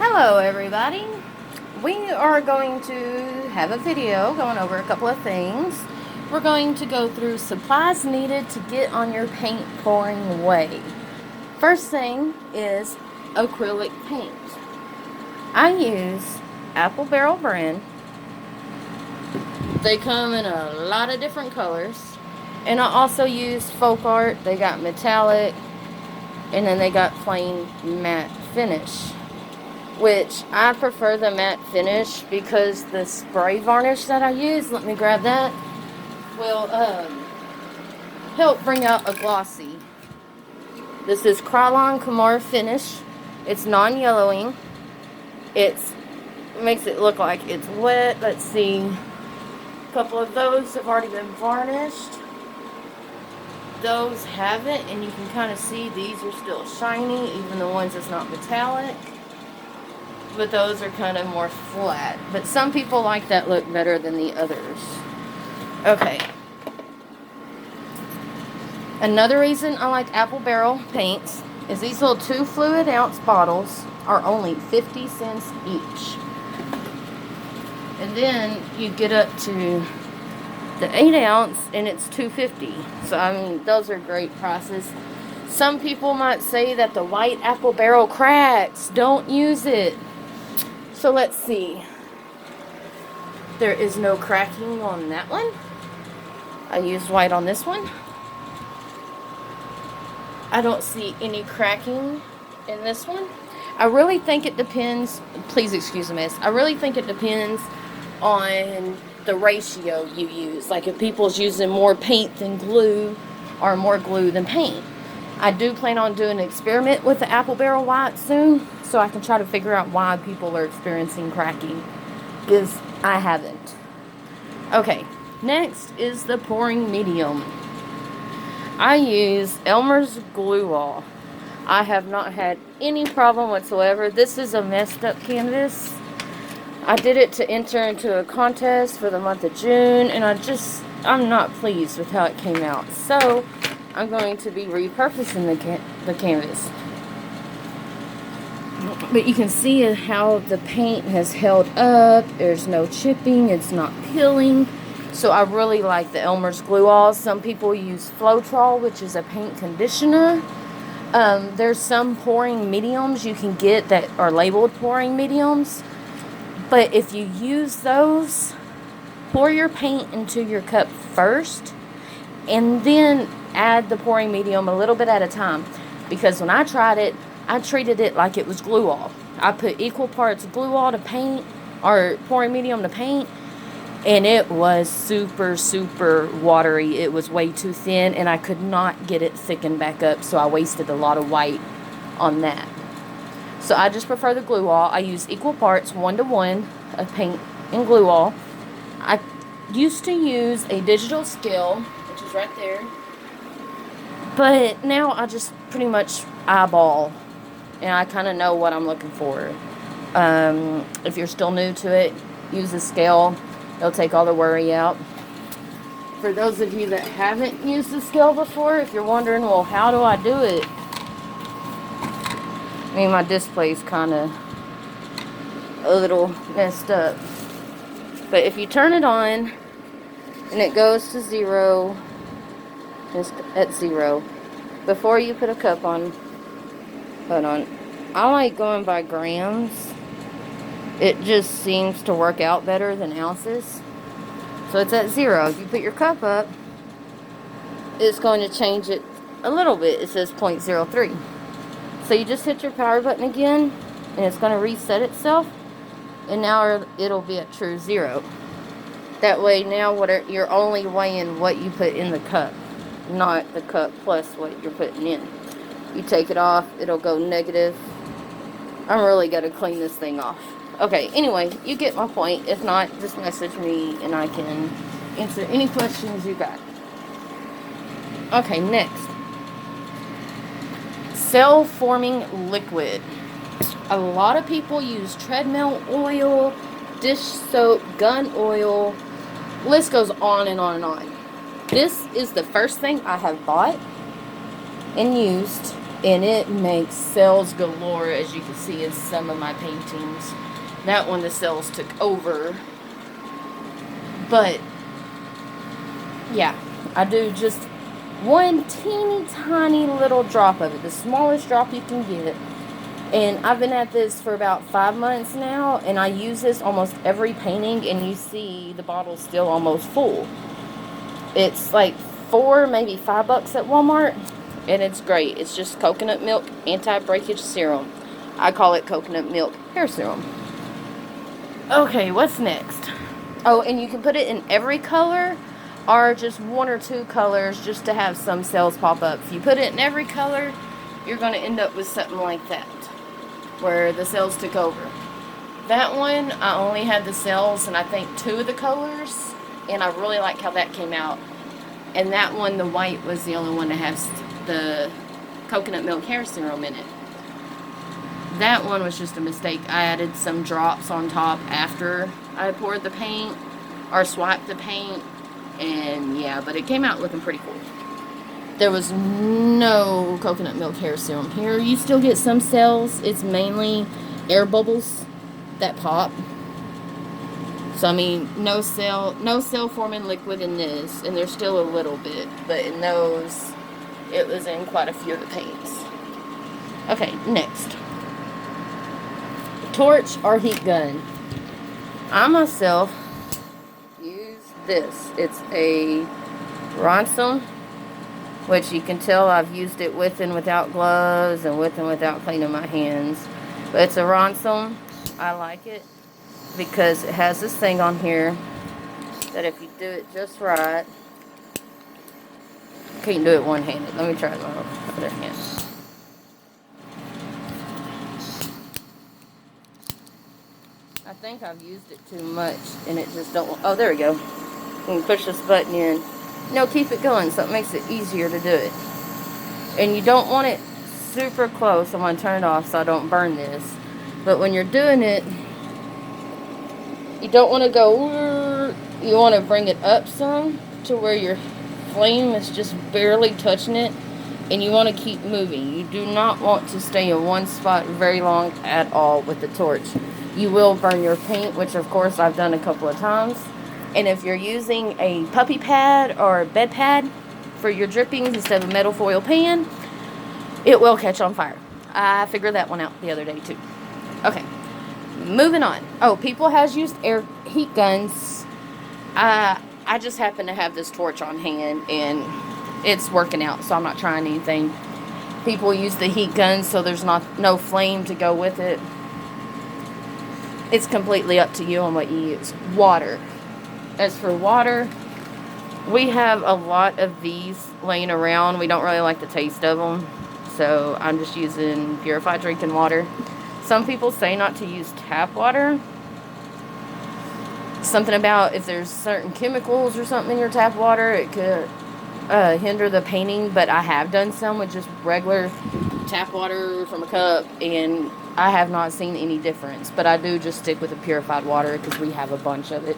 Hello everybody. We are going to have a video going over a couple of things. We're going to go through supplies needed to get on your paint pouring way. First thing is acrylic paint. I use Apple Barrel brand. They come in a lot of different colors. And I also use Folk Art. They got metallic, and then they got plain matte finish, which I prefer the matte finish because the spray varnish that I use, let me grab that, will help bring out a glossy. This is Krylon Kumar finish. It's non-yellowing. It makes it look like it's wet. Let's see. A couple of those have already been varnished. Those haven't, and you can kind of see these are still shiny, even the ones that's not metallic. But those are kind of more flat. But some people like that look better than the others. Okay. Another reason I like Apple Barrel paints is these little 2 fluid ounce bottles are only 50 cents each. And then you get up to the 8 ounce and it's $2.50. So I mean, those are great prices. Some people might say that the white Apple Barrel cracks. Don't use it. So let's see. There is no cracking on that one. I used white on this one. I don't see any cracking in this one. I really think it depends. Please excuse the mess. I really think it depends on the ratio you use. Like if people's using more paint than glue or more glue than paint. I do plan on doing an experiment with the Apple Barrel white soon, so I can try to figure out why people are experiencing cracking, because I haven't. Okay, next is the pouring medium. I use Elmer's Glue All. I have not had any problem whatsoever. This is a messed up canvas. I did it to enter into a contest for the month of June, and I'm not pleased with how it came out. So I'm going to be repurposing the canvas. But you can see how the paint has held up. There's no chipping. It's not peeling. So I really like the Elmer's Glue All. Some people use Floetrol, which is a paint conditioner. There's some pouring mediums you can get that are labeled pouring mediums. But if you use those, pour your paint into your cup first and then add the pouring medium a little bit at a time. Because when I tried it, I treated it like it was Glue All. I put equal parts Glue All to paint, or pouring medium to paint, and it was super, super watery. It was way too thin, and I could not get it thickened back up, so I wasted a lot of white on that. So I just prefer the Glue All. I use equal parts, 1-to-1 of paint and Glue All. I used to use a digital scale, which is right there. But now I just pretty much eyeball. And I kind of know what I'm looking for. If you're still new to it, use a scale. It'll take all the worry out. For those of you that haven't used the scale before, if you're wondering, well, how do I do it? I mean, my display's kind of a little messed up. But if you turn it on and it goes to 0, just at 0, before you put a cup on, hold on, I like going by grams. It just seems to work out better than ounces. So it's at 0. If you put your cup up, it's going to change it a little bit. It says 0.03. So you just hit your power button again, and it's going to reset itself, and now it'll be at true 0. That way now you're only weighing what you put in the cup, not the cup plus what you're putting in. You take it off, it'll go negative. I'm really going to clean this thing off. Okay, anyway, you get my point. If not, just message me and I can answer any questions you got. Okay, next. Cell forming liquid. A lot of people use treadmill oil, dish soap, gun oil. List goes on and on and on. This is the first thing I have bought and used And it makes cells galore, as you can see in some of my paintings. That one, the cells took over. But, yeah, I do just one teeny tiny little drop of it. The smallest drop you can get. And I've been at this for about 5 months now. And I use this almost every painting. And you see the bottle's still almost full. It's like $4, maybe $5 at Walmart. And it's great. It's just coconut milk anti-breakage serum. I call it coconut milk hair serum. Okay, what's next? Oh, and you can put it in every color or just 1 or 2 colors just to have some cells pop up. If you put it in every color, you're going to end up with something like that, where the cells took over. That one, I only had the cells in I think 2 of the colors, and I really like how that came out. And that one, the white, was the only one that has the coconut milk hair serum in it. That one was just a mistake. I added some drops on top after I poured the paint or swiped the paint, and yeah, but it came out looking pretty cool. There was no coconut milk hair serum here. You still get some cells. It's mainly air bubbles that pop. So I mean, no cell forming liquid in this, and there's still a little bit, but in those, it was in quite a few of the paints. Okay, next. Torch or heat gun. I myself use this. It's a Ronson, which you can tell I've used it with and without gloves and with and without cleaning my hands. But it's a Ronson. I like it because it has this thing on here that if you do it just right, you can't do it one-handed. Let me try it with my other hand. I think I've used it too much and it just don't. Oh, there we go. You can push this button in. No, keep it going so it makes it easier to do it. And you don't want it super close. I'm going to turn it off so I don't burn this. But when you're doing it, you don't want to go. You want to bring it up some to where your flame is just barely touching it. And you want to keep moving. You do not want to stay in one spot very long at all with the torch. You will burn your paint, which of course I've done a couple of times. And if you're using a puppy pad or a bed pad for your drippings instead of a metal foil pan, it will catch on fire. I figured that one out the other day too. Okay, moving on. Oh, people has used air heat guns. I just happen to have this torch on hand and it's working out, so I'm not trying anything. People use the heat gun so there's no flame to go with it. It's completely up to you on what you use. Water. As for water, we have a lot of these laying around. We don't really like the taste of them, so I'm just using purified drinking water. Some people say not to use tap water. Something about if there's certain chemicals or something in your tap water, it could hinder the painting, but I have done some with just regular tap water from a cup, and I have not seen any difference. But I do just stick with the purified water because we have a bunch of it.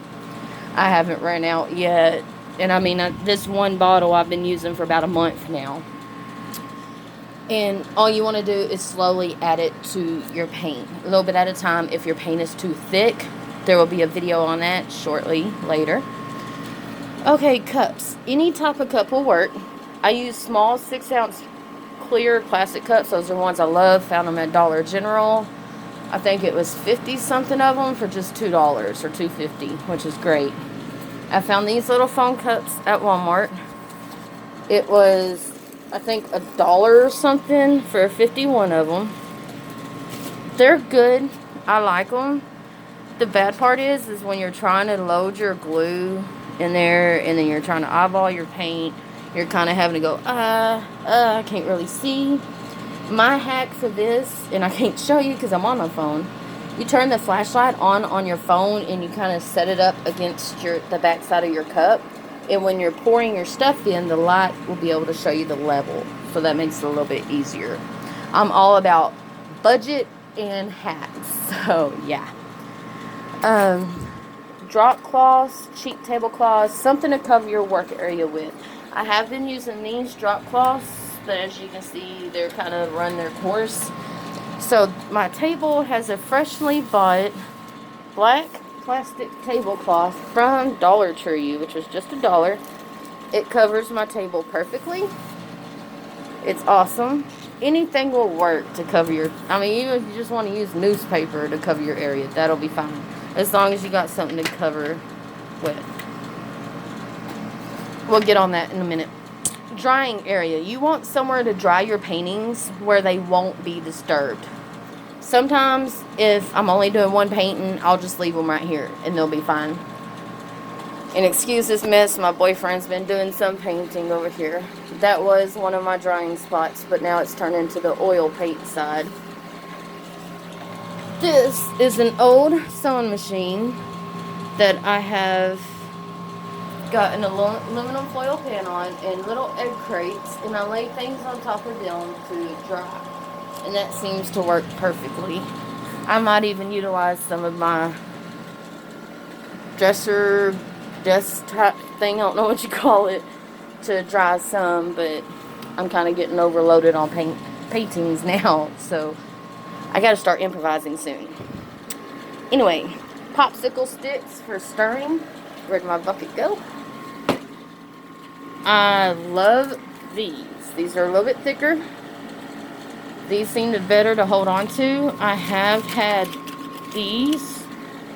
I haven't run out yet, and I mean, this one bottle I've been using for about a month now. And all you want to do is slowly add it to your paint, a little bit at a time. If your paint is too thick, there will be a video on that shortly later. Okay, cups. Any type of cup will work. I use small 6-ounce clear plastic cups. Those are ones I love. Found them at Dollar General. I think it was 50 something of them for just $2 or $2.50, which is great. I found these little foam cups at Walmart. It was, I think, $1 or something for 51 of them. They're good. I like them. The bad part is when you're trying to load your glue in there and then you're trying to eyeball your paint, you're kind of having to go, I can't really see. My hack for this, and I can't show you because I'm on my phone, you turn the flashlight on your phone and you kind of set it up against the back side of your cup. And when you're pouring your stuff in, the light will be able to show you the level. So that makes it a little bit easier. I'm all about budget and hacks. So, yeah. Drop cloths, cheap tablecloths, something to cover your work area with. I have been using these drop cloths but as you can see, they're kind of run their course. So my table has a freshly bought black plastic tablecloth from Dollar Tree, which was just $1. It covers my table perfectly. It's awesome. Anything will work to cover your, I mean, even if you just want to use newspaper to cover your area, that'll be fine. As long as you got something to cover with. We'll get on that in a minute. Drying area. You want somewhere to dry your paintings where they won't be disturbed. Sometimes, if I'm only doing one painting, I'll just leave them right here, and they'll be fine. And excuse this mess, my boyfriend's been doing some painting over here. That was one of my drying spots, but now it's turned into the oil paint side. This is an old sewing machine that I have got an aluminum foil pan on and little egg crates, and I lay things on top of them to dry. And that seems to work perfectly. I might even utilize some of my dresser desktop thing, I don't know what you call it, to dry some, but I'm kind of getting overloaded on paintings now, so I got to start improvising soon. Anyway, popsicle sticks for stirring. Where'd my bucket go? I love these. These are a little bit thicker. These seem better to hold on to. I have had these,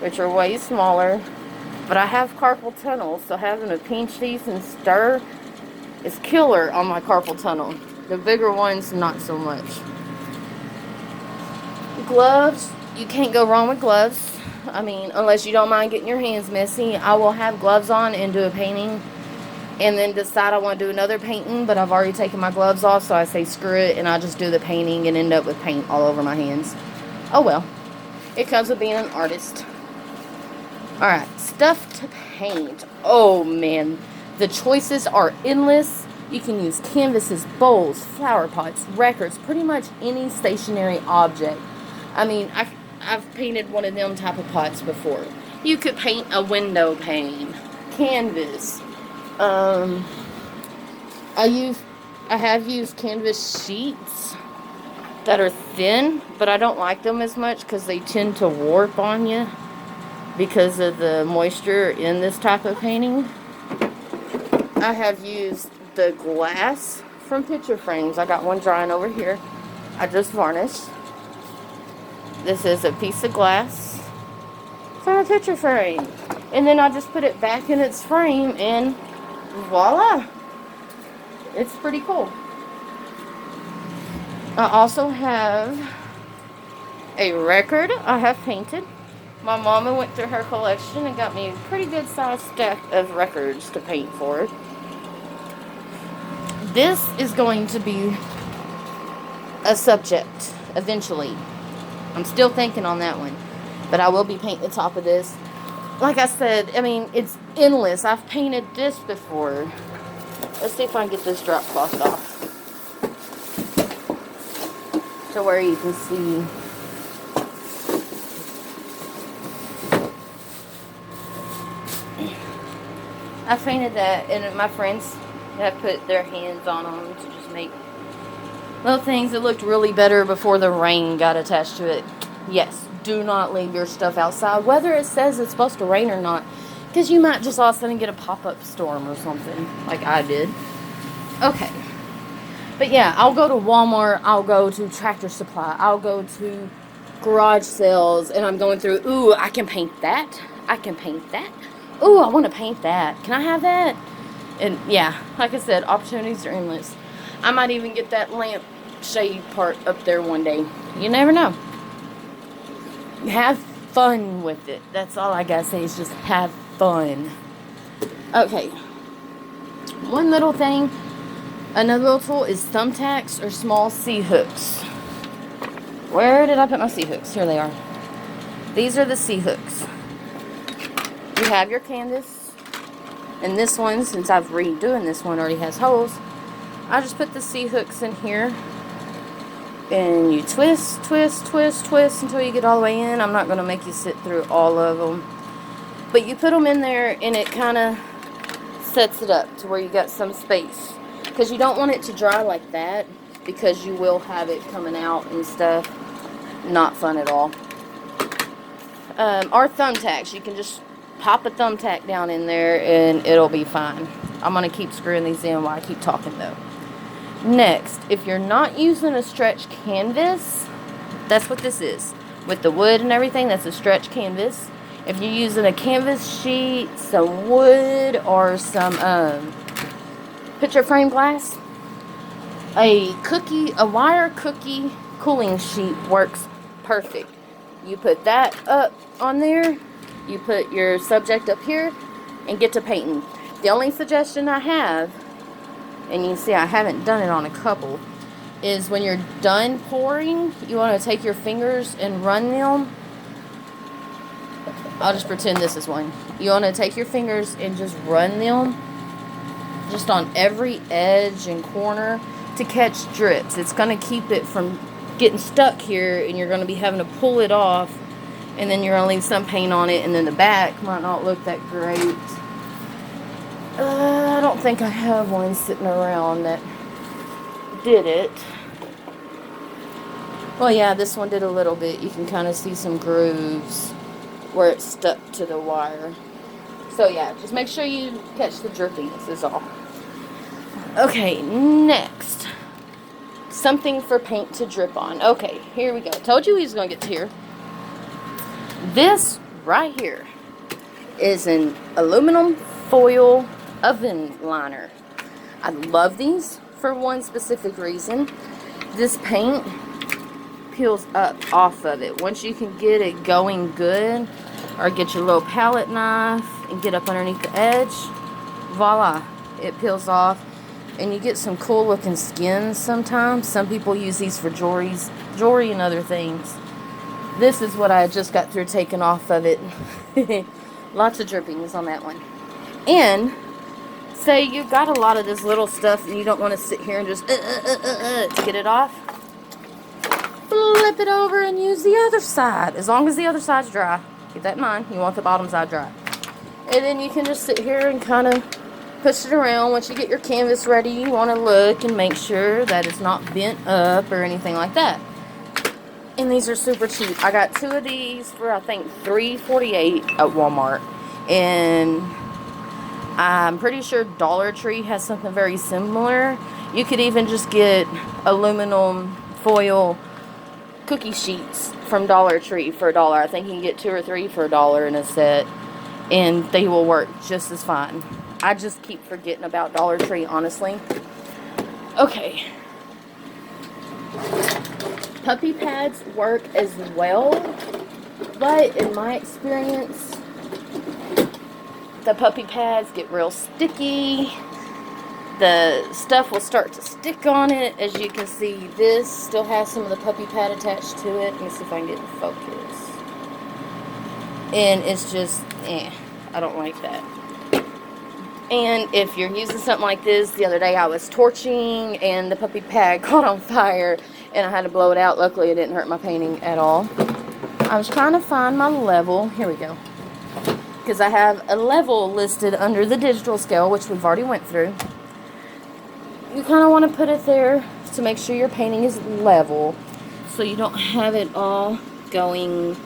which are way smaller, but I have carpal tunnel, so having to pinch these and stir is killer on my carpal tunnel. The bigger ones, not so much. Gloves, you can't go wrong with gloves. I mean, unless you don't mind getting your hands messy. I will have gloves on and do a painting, and then decide I want to do another painting, but I've already taken my gloves off, so I say screw it, and I just do the painting and end up with paint all over my hands. Oh well. It comes with being an artist. Alright, stuff to paint. Oh man, the choices are endless. You can use canvases, bowls, flower pots, records, pretty much any stationary object. I mean, I've painted one of them type of pots before. You could paint a window pane, canvas. I have used canvas sheets that are thin, but I don't like them as much because they tend to warp on you because of the moisture in this type of painting. I have used the glass from picture frames. I got one drying over here. I just varnished. This is a piece of glass from a picture frame. And then I just put it back in its frame and voila. It's pretty cool. I also have a record I have painted. My mama went through her collection and got me a pretty good sized stack of records to paint for. This is going to be a subject eventually. I'm still thinking on that one, but I will be painting the top of this. Like I said, I mean, it's endless. I've painted this before. Let's see if I can get this drop cloth off to where you can see. I painted that, and my friends have put their hands on them to just make little things that looked really better before the rain got attached to it. Yes, do not leave your stuff outside, whether it says it's supposed to rain or not, because you might just all of a sudden get a pop-up storm or something, like I did. Okay. But yeah, I'll go to Walmart, I'll go to Tractor Supply, I'll go to garage sales, and I'm going through, ooh, I can paint that, I can paint that, ooh, I want to paint that, can I have that? And yeah, like I said, opportunities are endless. I might even get that lamp shade part up there one day. You never know. Have fun with it. That's all I gotta say is just have fun. Okay. One little thing, another little tool is thumbtacks or small C-hooks. Where did I put my C-hooks? Here they are. These are the C-hooks. You have your canvas, and this one, since I've redoing this one, already has holes. I just put the C-hooks in here, and you twist, twist, twist, twist until you get all the way in. I'm not going to make you sit through all of them, but you put them in there, and it kind of sets it up to where you got some space. because you don't want it to dry like that, because you will have it coming out and stuff. Not fun at all. Or thumbtacks. You can just pop a thumbtack down in there and it'll be fine. I'm going to keep screwing these in while I keep talking though. Next, if you're not using a stretch canvas, that's what this is. With the wood and everything, that's a stretch canvas. If you're using a canvas sheet, some wood, or some picture frame glass, a wire cookie cooling sheet works perfect. You put that up on there, you put your subject up here, and get to painting. The only suggestion I have, and you can see I haven't done it on a couple, is when you're done pouring, you want to take your fingers and run them. I'll just pretend this is one. You want to take your fingers and just run them just on every edge and corner to catch drips. It's going to keep it from getting stuck here, and you're going to be having to pull it off, and then you're going to leave some paint on it, and then the back might not look that great. I don't think I have one sitting around that did it. Well, yeah, this one did a little bit. You can kind of see some grooves where it's stuck to the wire. So yeah, just make sure you catch the drippings is all. Okay, next. Something for paint to drip on. Okay, here we go. Told you he was going to get to here. This right here is an aluminum foil oven liner. I love these for one specific reason. This paint peels up off of it. Once you can get it going good, or get your little palette knife and get up underneath the edge, voila, it peels off. And you get some cool looking skins sometimes. Some people use these for jewelry and other things. This is what I just got through taking off of it. Lots of drippings on that one. And say you've got a lot of this little stuff and you don't want to sit here and just to get it off. Flip it over and use the other side. As long as the other side's dry. Keep that in mind. You want the bottom side dry. And then you can just sit here and kind of push it around. Once you get your canvas ready, you want to look and make sure that it's not bent up or anything like that. And these are super cheap. I got 2 of these for I think $3.48 at Walmart. And I'm pretty sure Dollar Tree has something very similar. You could even just get aluminum foil cookie sheets from Dollar Tree for $1. I think you can get 2 or 3 for $1 in a set. And they will work just as fine. I just keep forgetting about Dollar Tree, honestly. Okay. Puppy pads work as well, but in my experience, the puppy pads get real sticky. The stuff will start to stick on it. As you can see, this still has some of the puppy pad attached to it. Let me see if I can get in focus. And it's just, I don't like that. And if you're using something like this, the other day I was torching and the puppy pad caught on fire and I had to blow it out. Luckily it didn't hurt my painting at all. I was trying to find my level. Here we go. Because I have a level listed under the digital scale, which we've already went through. You kind of want to put it there to make sure your painting is level, so you don't have it all going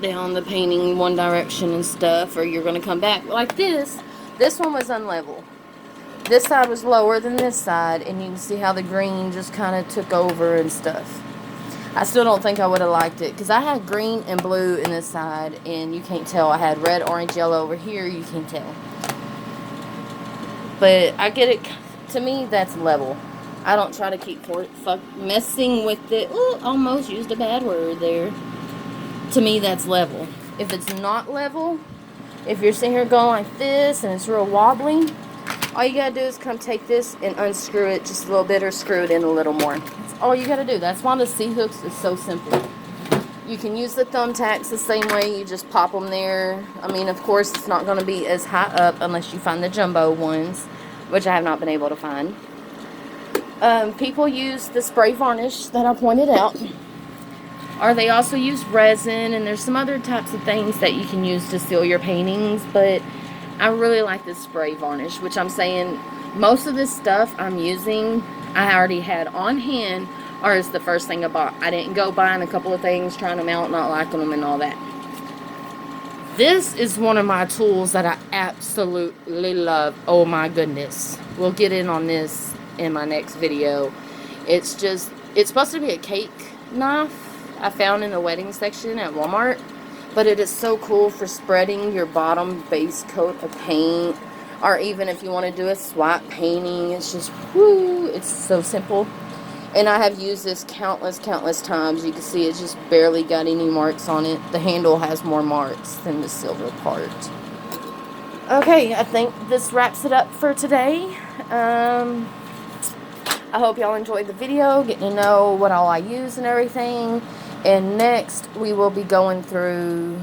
down the painting one direction and stuff, or you're going to come back like this. This one was unlevel. This side was lower than this side, and you can see how the green just kind of took over and stuff. I still don't think I would have liked it, because I had green and blue in this side, and you can't tell. I had red, orange, yellow over here. You can't tell. But I get it. To me, that's level. I don't try to keep messing with it. Ooh, almost used a bad word there. To me, that's level. If it's not level, if you're sitting here going like this and it's real wobbly, all you gotta do is come take this and unscrew it just a little bit, or screw it in a little more. That's all you gotta do. That's why the C-hooks is so simple. You can use the thumbtacks the same way. You just pop them there. I mean, of course, it's not going to be as high up unless you find the jumbo ones, which I have not been able to find. People use the spray varnish that I pointed out. Or they also use resin, and there's some other types of things that you can use to seal your paintings. But I really like this spray varnish, which I'm saying Most of this stuff I'm using, I already had on hand, or is the first thing I bought. I didn't go buying a couple of things, trying them out, not liking them and all that. This is one of my tools that I absolutely love. Oh my goodness. We'll get in on this in my next video. It's supposed to be a cake knife I found in the wedding section at Walmart. But it is so cool for spreading your bottom base coat of paint. Or even if you want to do a swap painting. It's just, whoo, it's so simple. And I have used this countless times. You can see it's just barely got any marks on it. The handle has more marks than the silver part. Okay, I think this wraps it up for today. I hope y'all enjoyed the video, getting to know what all I use and everything. And next, we will be going through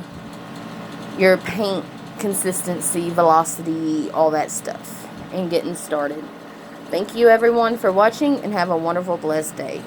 your paint consistency, velocity, all that stuff, and getting started. Thank you everyone for watching, and have a wonderful, blessed day.